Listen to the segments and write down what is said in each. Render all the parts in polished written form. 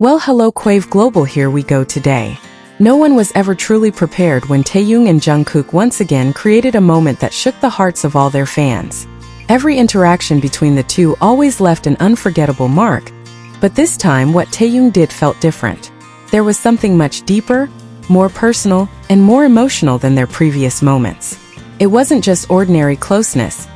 Well, hello KWAVE Global, here we go today. No one was ever truly prepared when Taehyung and Jungkook once again created a moment that shook the hearts of all their fans. Every interaction between the two always left an unforgettable mark, but this time what Taehyung did felt different. There was something much deeper, more personal, and more emotional than their previous moments. It wasn't just ordinary closeness.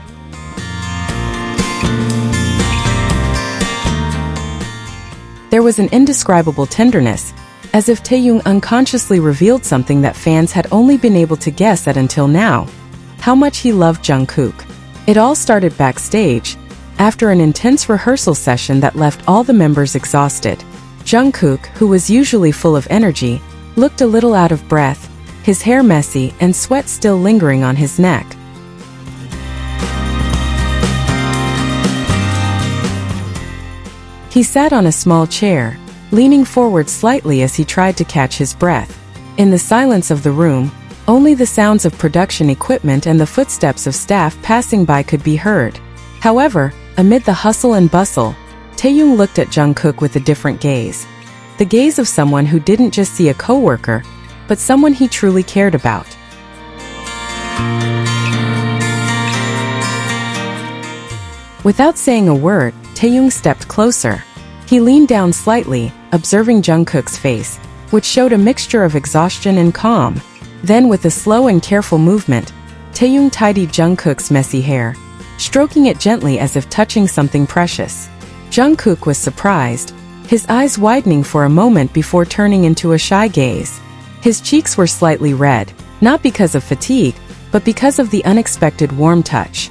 There was an indescribable tenderness, as if Taehyung unconsciously revealed something that fans had only been able to guess at until now: how much he loved Jungkook. It all started backstage, after an intense rehearsal session that left all the members exhausted. Jungkook, who was usually full of energy, looked a little out of breath, his hair messy and sweat still lingering on his neck. He sat on a small chair, leaning forward slightly as he tried to catch his breath. In the silence of the room, only the sounds of production equipment and the footsteps of staff passing by could be heard. However, amid the hustle and bustle, Taehyung looked at Jungkook with a different gaze. The gaze of someone who didn't just see a coworker, but someone he truly cared about. Without saying a word, Taehyung stepped closer. He leaned down slightly, observing Jungkook's face, which showed a mixture of exhaustion and calm. Then, with a slow and careful movement, Taehyung tidied Jungkook's messy hair, stroking it gently as if touching something precious. Jungkook was surprised, his eyes widening for a moment before turning into a shy gaze. His cheeks were slightly red, not because of fatigue, but because of the unexpected warm touch.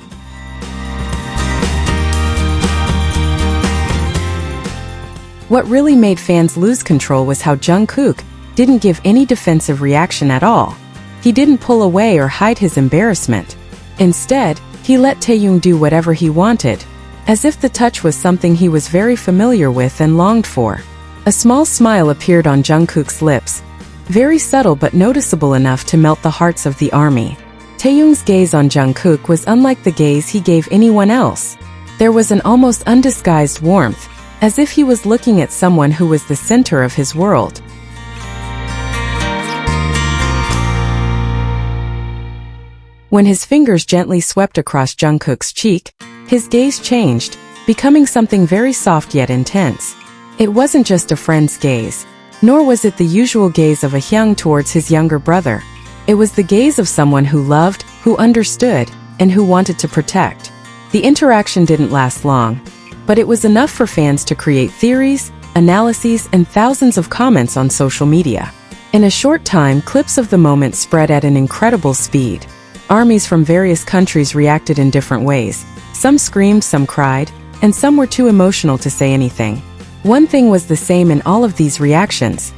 What really made fans lose control was how Jungkook didn't give any defensive reaction at all. He didn't pull away or hide his embarrassment. Instead, he let Taehyung do whatever he wanted, as if the touch was something he was very familiar with and longed for. A small smile appeared on Jungkook's lips, very subtle but noticeable enough to melt the hearts of the army. Taehyung's gaze on Jungkook was unlike the gaze he gave anyone else. There was an almost undisguised warmth, as if he was looking at someone who was the center of his world. When his fingers gently swept across Jungkook's cheek, his gaze changed, becoming something very soft yet intense. It wasn't just a friend's gaze, nor was it the usual gaze of a hyung towards his younger brother. It was the gaze of someone who loved, who understood, and who wanted to protect. The interaction didn't last long, but it was enough for fans to create theories, analyses, and thousands of comments on social media. In a short time, clips of the moment spread at an incredible speed. Armies from various countries reacted in different ways. Some screamed, some cried, and some were too emotional to say anything. One thing was the same in all of these reactions.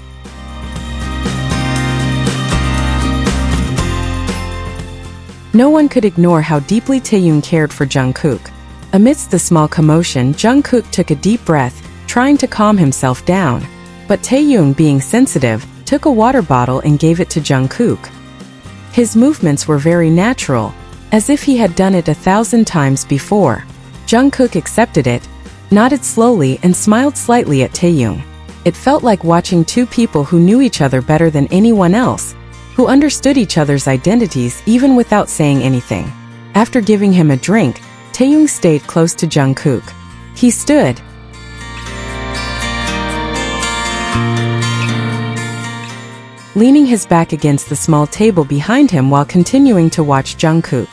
No one could ignore how deeply Taehyung cared for Jungkook. Amidst the small commotion, Jungkook took a deep breath, trying to calm himself down. But Taehyung, being sensitive, took a water bottle and gave it to Jungkook. His movements were very natural, as if he had done it 1,000 times before. Jungkook accepted it, nodded slowly, and smiled slightly at Taehyung. It felt like watching two people who knew each other better than anyone else, who understood each other's identities even without saying anything. After giving him a drink, Taehyung stayed close to Jungkook. He stood, leaning his back against the small table behind him while continuing to watch Jungkook.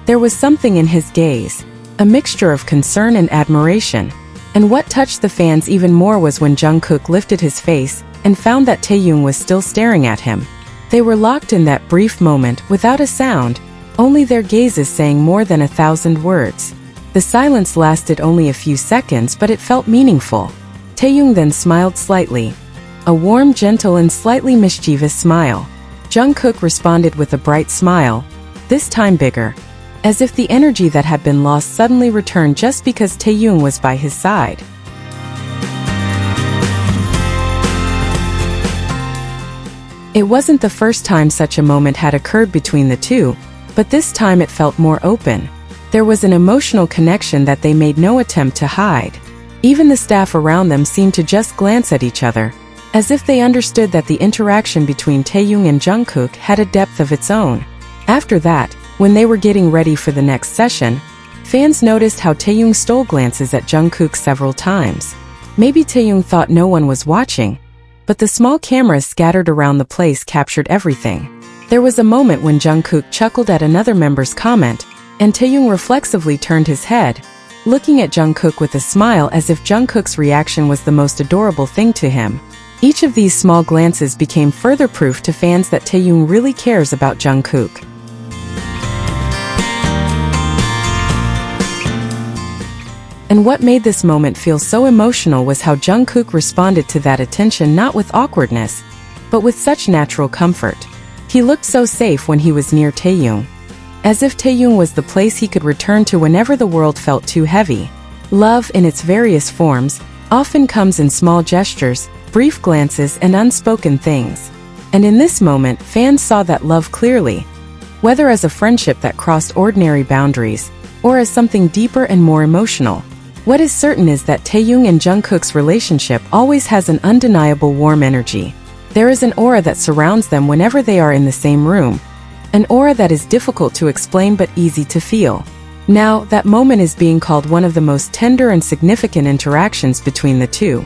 There was something in his gaze, a mixture of concern and admiration. And what touched the fans even more was when Jungkook lifted his face and found that Taehyung was still staring at him. They were locked in that brief moment without a sound, only their gazes saying more than 1,000 words. The silence lasted only a few seconds, but it felt meaningful. Taehyung then smiled slightly. A warm, gentle, and slightly mischievous smile. Jungkook responded with a bright smile, this time bigger, as if the energy that had been lost suddenly returned just because Taehyung was by his side. It wasn't the first time such a moment had occurred between the two, but this time it felt more open. There was an emotional connection that they made no attempt to hide. Even the staff around them seemed to just glance at each other, as if they understood that the interaction between Taehyung and Jungkook had a depth of its own. After that, when they were getting ready for the next session, fans noticed how Taehyung stole glances at Jungkook several times. Maybe Taehyung thought no one was watching, but the small cameras scattered around the place captured everything. There was a moment when Jungkook chuckled at another member's comment, and Taehyung reflexively turned his head, looking at Jungkook with a smile as if Jungkook's reaction was the most adorable thing to him. Each of these small glances became further proof to fans that Taehyung really cares about Jungkook. And what made this moment feel so emotional was how Jungkook responded to that attention, not with awkwardness, but with such natural comfort. He looked so safe when he was near Taehyung, as if Taehyung was the place he could return to whenever the world felt too heavy. Love, in its various forms, often comes in small gestures, brief glances, and unspoken things. And in this moment, fans saw that love clearly, whether as a friendship that crossed ordinary boundaries, or as something deeper and more emotional. What is certain is that Taehyung and Jungkook's relationship always has an undeniable warm energy. There is an aura that surrounds them whenever they are in the same room, an aura that is difficult to explain but easy to feel. Now, that moment is being called one of the most tender and significant interactions between the two.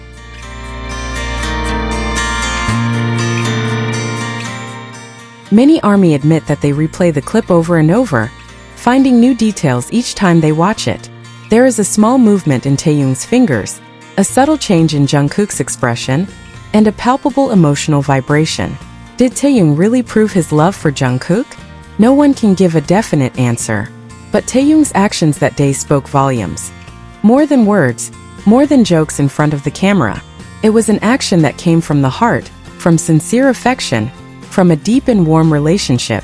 Many ARMY admit that they replay the clip over and over, finding new details each time they watch it. There is a small movement in Taehyung's fingers, a subtle change in Jungkook's expression, and a palpable emotional vibration. Did Taehyung really prove his love for Jungkook? No one can give a definite answer, but Taehyung's actions that day spoke volumes. More than words, more than jokes in front of the camera. It was an action that came from the heart, from sincere affection, from a deep and warm relationship.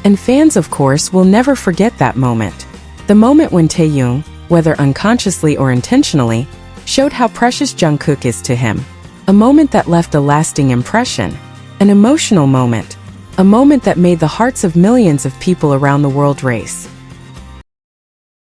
And fans, of course, will never forget that moment. The moment when Taehyung, whether unconsciously or intentionally, showed how precious Jungkook is to him. A moment that left a lasting impression. An emotional moment. A moment that made the hearts of millions of people around the world race.